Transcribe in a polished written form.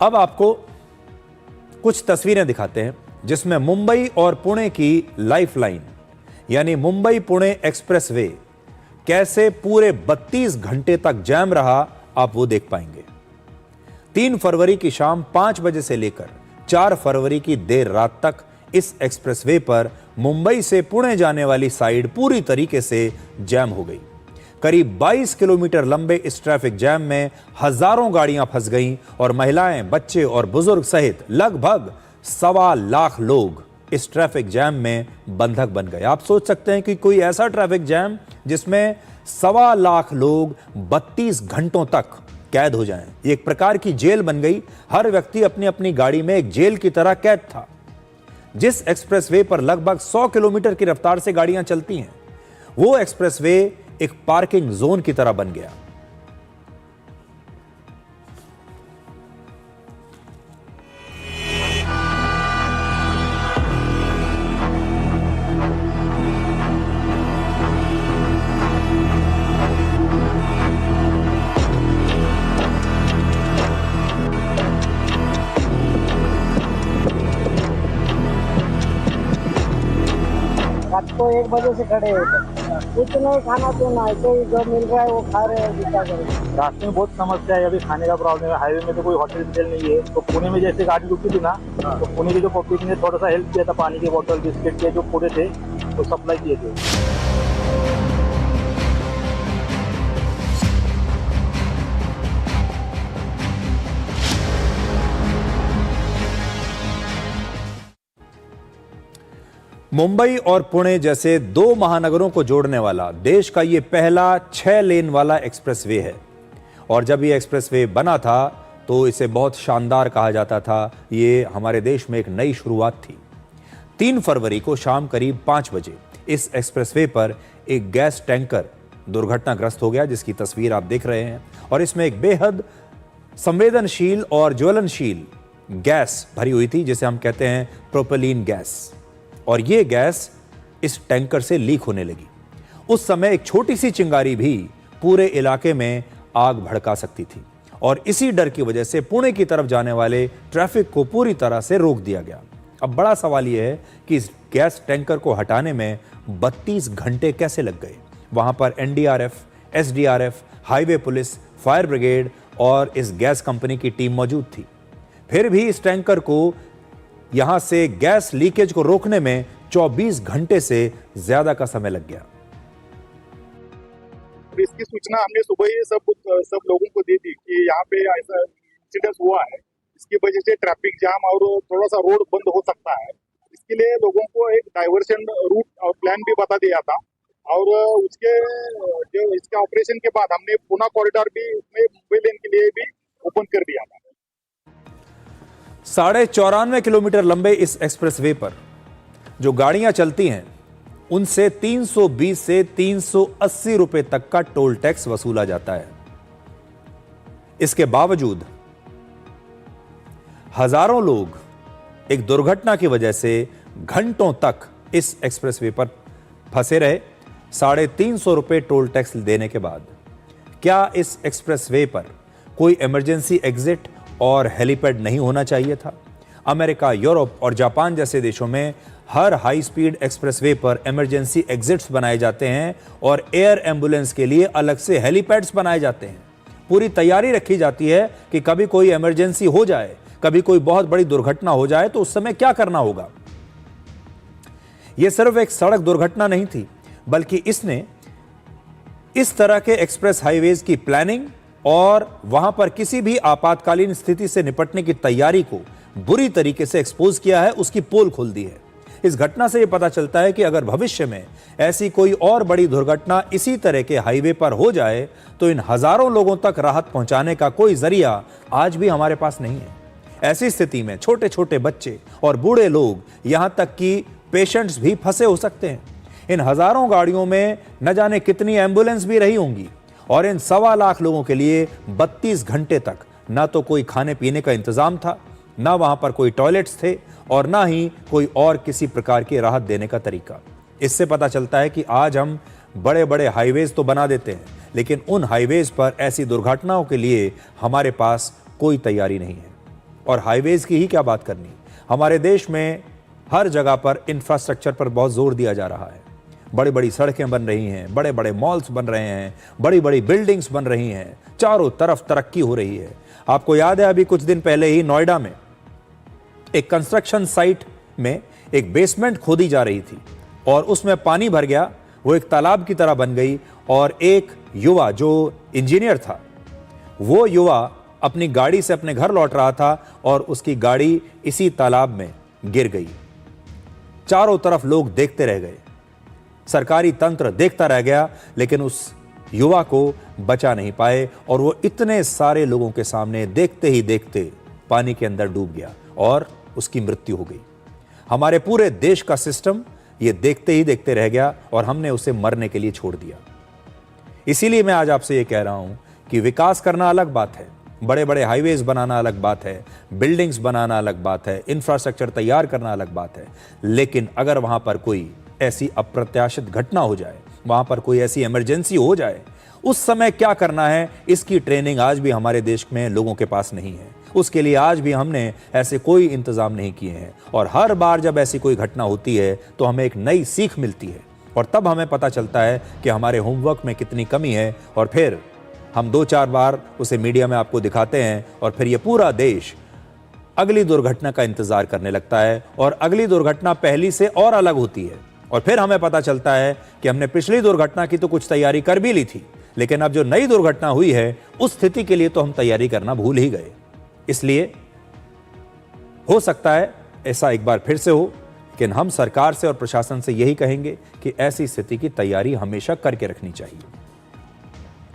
अब आपको कुछ तस्वीरें दिखाते हैं जिसमें मुंबई और पुणे की लाइफलाइन यानी मुंबई पुणे एक्सप्रेसवे कैसे पूरे 32 घंटे तक जैम रहा, आप वो देख पाएंगे। 3 फरवरी की शाम 5 बजे से लेकर 4 फरवरी की देर रात तक इस एक्सप्रेसवे पर मुंबई से पुणे जाने वाली साइड पूरी तरीके से जैम हो गई। करीब 22 किलोमीटर लंबे इस ट्रैफिक जैम में हजारों गाड़ियां फंस गईं और महिलाएं, बच्चे और बुजुर्ग सहित लगभग 1.25 लाख लोग इस ट्रैफिक जैम में बंधक बन गए। आप सोच सकते हैं कि कोई ऐसा ट्रैफिक जैम जिसमें 1.25 लाख लोग 32 घंटों तक कैद हो जाएं। ये एक प्रकार की जेल बन गई। हर व्यक्ति अपनी अपनी गाड़ी में एक जेल की तरह कैद था। जिस एक्सप्रेसवे पर लगभग 100 किलोमीटर की रफ्तार से गाड़ियां चलती हैं, वो एक्सप्रेसवे एक पार्किंग जोन की तरह बन गया। रात को 1 बजे से खड़े होते, कुछ नहीं खाना पीना, ऐसे ही जो मिल रहा है वो खा रहे हैं। क्या करें, रास्ते में बहुत समस्या है, अभी खाने का प्रॉब्लम है। हाईवे में तो कोई होटल नहीं है। तो पुणे में जैसे गाड़ी रुकी थी ना, तो पुणे की जो पब्लिक ने थोड़ा सा हेल्प किया था, पानी के बोतल, बिस्किट के जो पूरे थे वो सप्लाई किए थे। मुंबई और पुणे जैसे 2 महानगरों को जोड़ने वाला देश का यह पहला 6 लेन वाला एक्सप्रेसवे है। और जब यह एक्सप्रेसवे बना था तो इसे बहुत शानदार कहा जाता था। ये हमारे देश में एक नई शुरुआत थी। 3 फरवरी को शाम करीब 5 बजे इस एक्सप्रेसवे पर एक गैस टैंकर दुर्घटनाग्रस्त हो गया, जिसकी तस्वीर आप देख रहे हैं। और इसमें एक बेहद संवेदनशील और ज्वलनशील गैस भरी हुई थी, जिसे हम कहते हैं प्रोपेलीन गैस। और यह गैस इस टैंकर से लीक होने लगी। उस समय एक छोटी सी चिंगारी भी पूरे इलाके में आग भड़का सकती थी। और इसी डर की वजह से पुणे की तरफ जाने वाले ट्रैफिक को पूरी तरह से रोक दिया गया। अब बड़ा सवाल यह है कि इस गैस टैंकर को हटाने में 32 घंटे कैसे लग गए। वहां पर NDRF, SDRF, highway police, fire brigade और इस गैस कंपनी की टीम मौजूद थी। फिर भी इस टैंकर को यहां से गैस लीकेज को रोकने में 24 घंटे से ज्यादा का समय लग गया। इसकी सूचना हमने सुबह ही सब लोगों को दे दी कि यहाँ पे ऐसा इंसिडेंट हुआ है, इसकी वजह से ट्रैफिक जाम और थोड़ा सा रोड बंद हो सकता है। इसके लिए लोगों को एक डाइवर्शन रूट और प्लान भी बता दिया था। और उसके जो इसके ऑपरेशन के बाद हमने पुणे कॉरिडोर भी उसमें मुंबई लेन के लिए भी ओपन कर दिया था। 94.5 किलोमीटर लंबे इस एक्सप्रेसवे पर जो गाड़ियां चलती हैं, उनसे 320 से 380 रुपए तक का टोल टैक्स वसूला जाता है। इसके बावजूद हजारों लोग एक दुर्घटना की वजह से घंटों तक इस एक्सप्रेसवे पर फंसे रहे। 350 रुपए टोल टैक्स देने के बाद क्या इस एक्सप्रेसवे पर कोई इमरजेंसी एग्जिट और हेलीपैड नहीं होना चाहिए था? अमेरिका, यूरोप और जापान जैसे देशों में हर हाई स्पीड एक्सप्रेसवे पर इमरजेंसी एग्जिट्स बनाए जाते हैं और एयर एम्बुलेंस के लिए अलग से हेलीपैड्स बनाए जाते हैं। पूरी तैयारी रखी जाती है कि कभी कोई इमरजेंसी हो जाए, कभी कोई बहुत बड़ी दुर्घटना हो जाए तो उस समय क्या करना होगा। यह सिर्फ एक सड़क दुर्घटना नहीं थी, बल्कि इसने इस तरह के एक्सप्रेस हाईवेज की प्लानिंग और वहां पर किसी भी आपातकालीन स्थिति से निपटने की तैयारी को बुरी तरीके से एक्सपोज किया है, उसकी पोल खोल दी है। इस घटना से यह पता चलता है कि अगर भविष्य में ऐसी कोई और बड़ी दुर्घटना इसी तरह के हाईवे पर हो जाए तो इन हजारों लोगों तक राहत पहुंचाने का कोई जरिया आज भी हमारे पास नहीं है। ऐसी स्थिति में छोटे छोटे बच्चे और बूढ़े लोग, यहां तक कि पेशेंट्स भी फंसे हो सकते हैं। इन हजारों गाड़ियों में न जाने कितनी एम्बुलेंस भी रही होंगी और इन 1.25 लाख लोगों के लिए 32 घंटे तक ना तो कोई खाने पीने का इंतजाम था, ना वहां पर कोई टॉयलेट्स थे और ना ही कोई और किसी प्रकार की राहत देने का तरीका। इससे पता चलता है कि आज हम बड़े बड़े हाईवेज तो बना देते हैं, लेकिन उन हाईवेज पर ऐसी दुर्घटनाओं के लिए हमारे पास कोई तैयारी नहीं है। और हाईवेज की ही क्या बात करनी, हमारे देश में हर जगह पर इंफ्रास्ट्रक्चर पर बहुत जोर दिया जा रहा है। बड़ी बड़ी सड़कें बन रही हैं, बड़े बड़े मॉल्स बन रहे हैं, बड़ी बड़ी बिल्डिंग्स बन रही हैं, चारों तरफ तरक्की हो रही है। आपको याद है अभी कुछ दिन पहले ही नोएडा में एक कंस्ट्रक्शन साइट में एक बेसमेंट खोदी जा रही थी और उसमें पानी भर गया, वो एक तालाब की तरह बन गई और एक युवा जो इंजीनियर था, वो युवा अपनी गाड़ी से अपने घर लौट रहा था और उसकी गाड़ी इसी तालाब में गिर गई। चारों तरफ लोग देखते रह गए, सरकारी तंत्र देखता रह गया, लेकिन उस युवा को बचा नहीं पाए और वो इतने सारे लोगों के सामने देखते ही देखते पानी के अंदर डूब गया और उसकी मृत्यु हो गई। हमारे पूरे देश का सिस्टम ये देखते ही देखते रह गया और हमने उसे मरने के लिए छोड़ दिया। इसीलिए मैं आज आपसे ये कह रहा हूं कि विकास करना अलग बात है, बड़े बड़े हाईवेज बनाना अलग बात है, बिल्डिंग्स बनाना अलग बात है, इंफ्रास्ट्रक्चर तैयार करना अलग बात है, लेकिन अगर वहां पर कोई ऐसी अप्रत्याशित घटना हो जाए, वहां पर कोई ऐसी इमरजेंसी हो जाए, उस समय क्या करना है, इसकी ट्रेनिंग आज भी हमारे देश में लोगों के पास नहीं है। उसके लिए आज भी हमने ऐसे कोई इंतजाम नहीं किए हैं और हर बार जब ऐसी कोई घटना होती है तो हमें एक नई सीख मिलती है और तब हमें पता चलता है कि हमारे होमवर्क में कितनी कमी है और फिर हम 2-4 बार उसे मीडिया में आपको दिखाते हैं और फिर ये पूरा देश अगली दुर्घटना का इंतजार करने लगता है और अगली दुर्घटना पहली से और अलग होती है और फिर हमें पता चलता है कि हमने पिछली दुर्घटना की तो कुछ तैयारी कर भी ली थी, लेकिन अब जो नई दुर्घटना हुई है उस स्थिति के लिए तो हम तैयारी करना भूल ही गए। इसलिए हो सकता है ऐसा एक बार फिर से हो, लेकिन हम सरकार से और प्रशासन से यही कहेंगे कि ऐसी स्थिति की तैयारी हमेशा करके रखनी चाहिए।